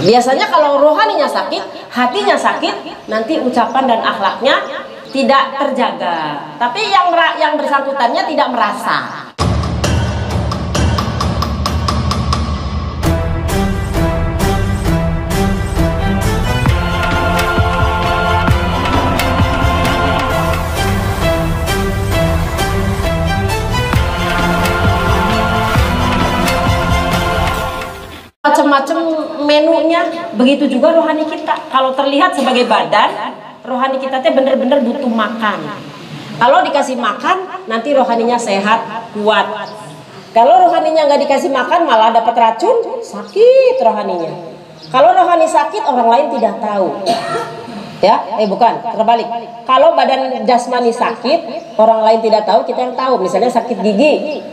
Biasanya kalau rohaninya sakit, hatinya sakit, nanti ucapan dan akhlaknya tidak terjaga. Tapi yang bersangkutannya tidak merasa. Macam-macam menunya, begitu juga rohani kita. Kalau terlihat sebagai badan, rohani kita teh bener-bener butuh makan. Kalau dikasih makan, nanti rohaninya sehat, kuat. Kalau rohaninya nggak dikasih makan, malah dapat racun, sakit rohaninya. Kalau rohani sakit, orang lain tidak tahu. Ya, bukan, terbalik. Kalau badan jasmani sakit, orang lain tidak tahu, kita yang tahu. Misalnya sakit gigi,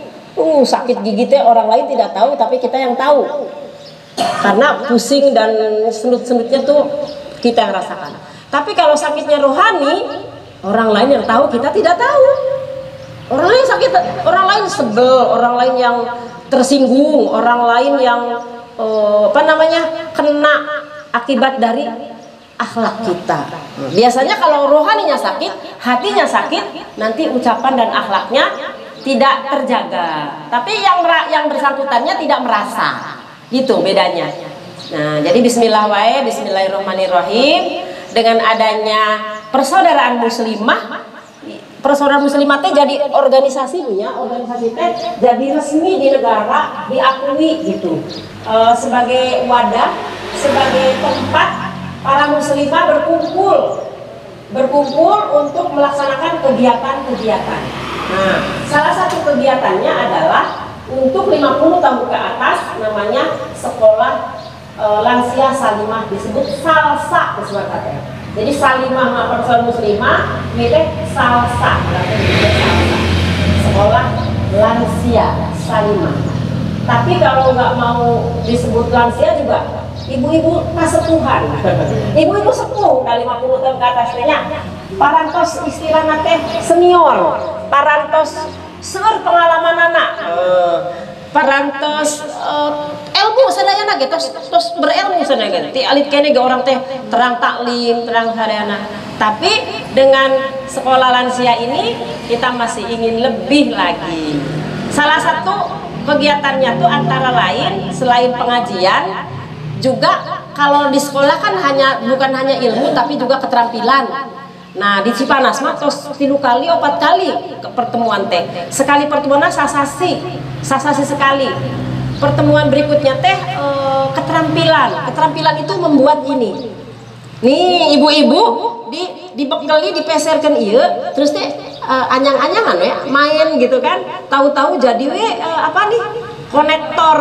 sakit gigi teh orang lain tidak tahu, tapi kita yang tahu. Karena pusing dan senut-senutnya tuh kita yang rasakan. Tapi kalau sakitnya rohani, orang lain yang tahu, kita tidak tahu. Orang lain sakit, orang lain sebel, orang lain yang tersinggung, orang lain yang kena akibat dari akhlak kita. Biasanya kalau rohaninya sakit, hatinya sakit, nanti ucapan dan akhlaknya tidak terjaga. Tapi yang bersangkutannya tidak merasa. Gitu bedanya. Nah, jadi bismillah wae, bismillahirrahmanirrahim. Dengan adanya persaudaraan muslimah, persaudaraan muslimah teh jadi organisasi teh jadi resmi di negara, diakui gitu. Sebagai wadah, sebagai tempat para muslimah berkumpul untuk melaksanakan kegiatan-kegiatan. Nah, salah satu kegiatannya adalah untuk 50 tahun ke atas, namanya sekolah lansia salimah, disebut salsa kesempatan. Jadi salimah persaudaraan muslimah itu salsa, sekolah lansia salimah. Tapi kalau nggak mau disebut lansia juga ibu-ibu kasepuhan, ibu-ibu sepuh dari 50 tahun ke atasnya, parantos istilah nate senior, parantos seur pengalaman anak, parantos ilmu sadayana gitu, terus berilmu sadayana. Ti alit kene ge orang teh terang taklim, terang sadayana. Tapi dengan sekolah lansia ini kita masih ingin lebih lagi. Salah satu kegiatannya tuh antara lain selain pengajian, juga kalau di sekolah kan bukan hanya ilmu tapi juga keterampilan. Nah di Cipanas mah tos 3 kali 4 kali pertemuan teh. Sekali pertemuan sasasi sekali. Pertemuan berikutnya teh keterampilan itu membuat ini. Nih ibu-ibu dibekali dipeserkan iya, terus teh anyang-anyangan ya main gitu kan. Tahu-tahu jadi konektor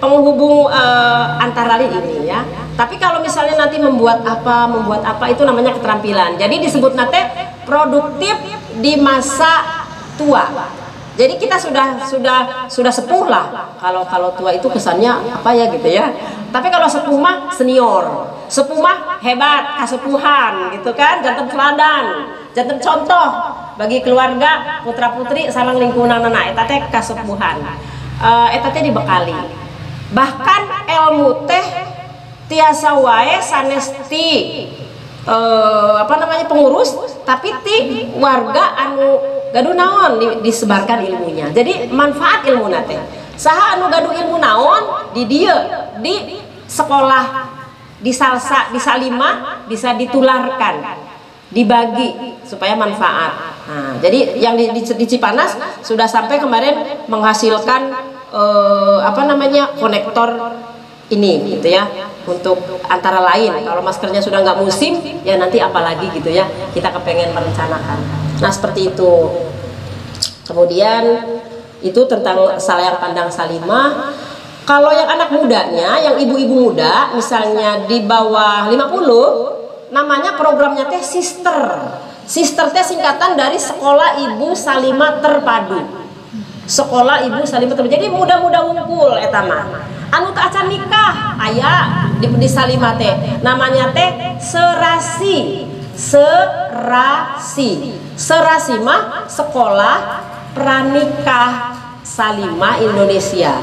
penghubung antara ini ya. Tapi kalau misalnya nanti membuat apa itu namanya keterampilan. Jadi disebut nate produktif di masa tua. Jadi kita sudah sepuh lah. Kalau tua itu kesannya apa ya gitu ya. Tapi kalau sepuh mah senior. Sepuh mah hebat, kasepuhan gitu kan, janten teladan, janten contoh bagi keluarga, putra-putri sareng lingkungan anak eta teh kasepuhan. Eta teh dibekali. Bahkan ilmu teh tiasa wae sanesti pengurus, tapi ti warga anu gaduh naon disebarkan ilmunya. Jadi manfaat ilmu nate. Saha anu gaduh ilmu naon di dieu di sekolah di salsa di salimah bisa ditularkan, dibagi supaya manfaat. Nah, jadi yang di Cipanas sudah sampai kemarin menghasilkan konektor ini gitu ya, untuk antara lain kalau maskernya sudah nggak musim ya nanti apalagi gitu ya, kita kepengen merencanakan. Nah seperti itu. Kemudian itu tentang sayang pandang salimah. Kalau yang anak mudanya, yang ibu-ibu muda misalnya di bawah 50, namanya programnya teh sister teh singkatan dari Sekolah Ibu Salimah Terpadu. Sekolah Ibu Salimah Terpadu. Jadi muda-muda ngumpul eta mah. Anu teu acan nikah aya di salimah teh. Namanya teh serasi. Serasi mah Sekolah Pranikah Salimah Indonesia.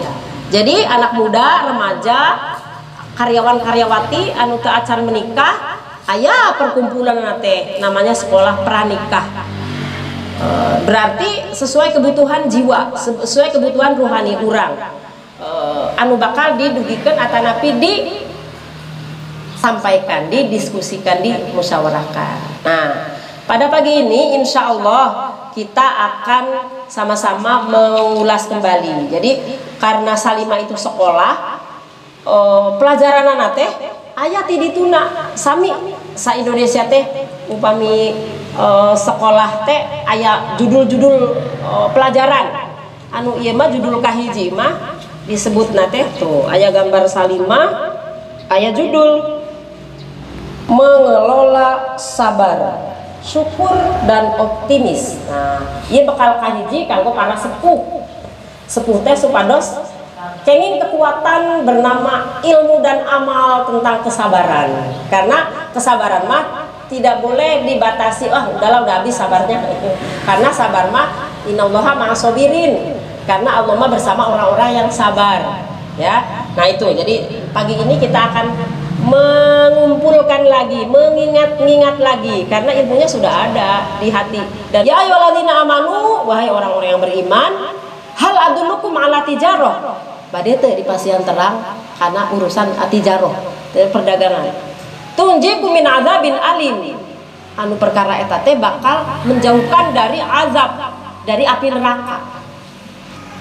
Jadi anak muda, remaja, karyawan-karyawati anu teu acan menikah, aya perkumpulan nate namanya sekolah pranikah. Berarti sesuai kebutuhan jiwa, sesuai kebutuhan rohani urang, anu bakal didugikeun atanapi disampaikan, didiskusikan, dimusyawarahkan. Nah, pada pagi ini insya Allah kita akan sama-sama mengulas kembali. Jadi karena Salima itu sekolah, pelajaran teh aya ti dituna sami sa Indonesia teh upami sekolah teh aya judul-judul pelajaran anu ieu mah judul kahiji mah disebutna teh tuh aya gambar Salima, aya judul mengelola sabar, syukur dan optimis. Nah, ieu bakal kahiji kanggo para sepuh teh supados kenging kekuatan bernama ilmu dan amal tentang kesabaran. Karena kesabaran mah tidak boleh dibatasi, udahlah udah habis sabarnya. Karena sabar mah innallaha ma'asobirin. Karena Allah mah bersama orang-orang yang sabar. Ya, nah itu. Jadi pagi ini kita akan mengumpulkan lagi, mengingat-ingat lagi, karena ilmunya sudah ada di hati. Dan ya ayyuhalladzina amanu, wahai orang-orang yang beriman, hal adullukum ala tijarah. Bade teh di pasian terang karena urusan tijarah, perdagangan. Tunjikum min adzabin alim. Anu perkara eta teh bakal menjauhkan dari azab, dari api neraka.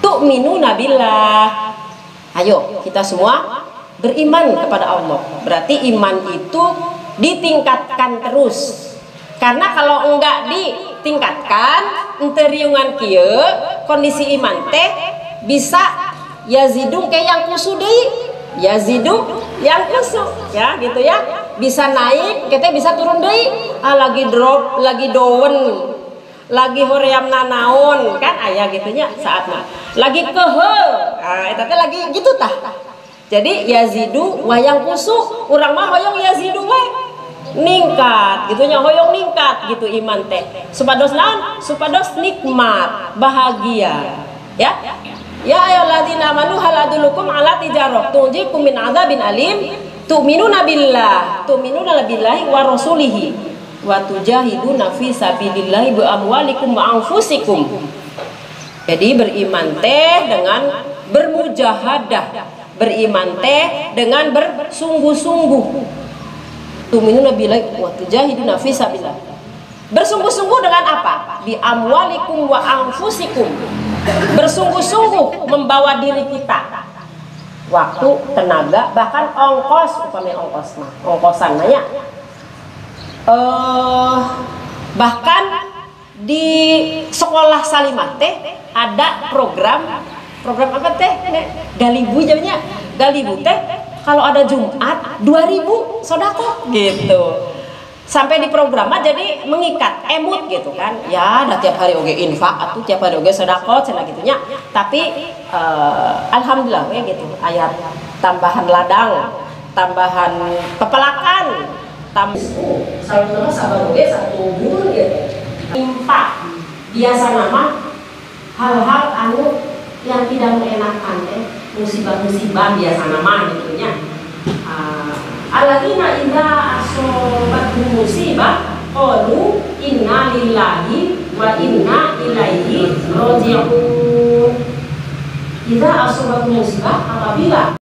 Tu'minuna billah. Ayo kita semua beriman kepada Allah. Berarti iman itu ditingkatkan terus. Karena kalau enggak ditingkatkan, enteriungan kieu, kondisi iman teh bisa yazidu kayak yang kusu deui, yazidu yang kusu, ya gitu ya. Bisa naik, kita bisa turun deui. Lagi drop, lagi down, lagi hoream nanaon, kan aya gitunya saatna. Lagi keheu, eta teh lagi gitu tah. Jadi yazidu wayang kusu, urang mah hoyong yazidu we ningkat gitunya, hoyong ningkat gitu iman teh. Supados naon? Supados nikmat, bahagia. Ya. Ya ayyuhalladzina amanu hal adullukum ala tijarah tunjikum min adzabin alim tu'minuna billah billahi wa rasulihi wa tujahiduna fi sabilillahi bi amwalikum wa anfusikum. Jadi beriman teh dengan bermujahadah, beriman teh dengan bersungguh-sungguh. Tu'minuna billahi wa tujahiduna fi sabilillah. Bersungguh-sungguh dengan apa? Bi amwalikum wa anfusikum. Bersungguh-sungguh membawa diri kita, waktu, tenaga, bahkan ongkos, upami ongkos mah, ongkosan nanya. Bahkan di sekolah Salimah teh ada program apa teh? Galibu jamnya, galibu teh kalau ada Jumat 2.000 sodako gitu. Sampai di program jadi mengikat emut gitu kan, ya ada tiap hari oge infak atau tiap hari oge sedekah cenah gitunya. Tapi alhamdulillah ya gitu, ayat tambahan ladang, tambahan pepelakan, salah sabar oge satu bulan gitu. Infak biasa nama hal-hal anu yang tidak mengenakan ya, musibah-musibah biasa nama gitunya. Alladzina idza asobathum musibah qalu inna lillahi wa inna ilaihi raji'un. Idza asobathum musibah, apabila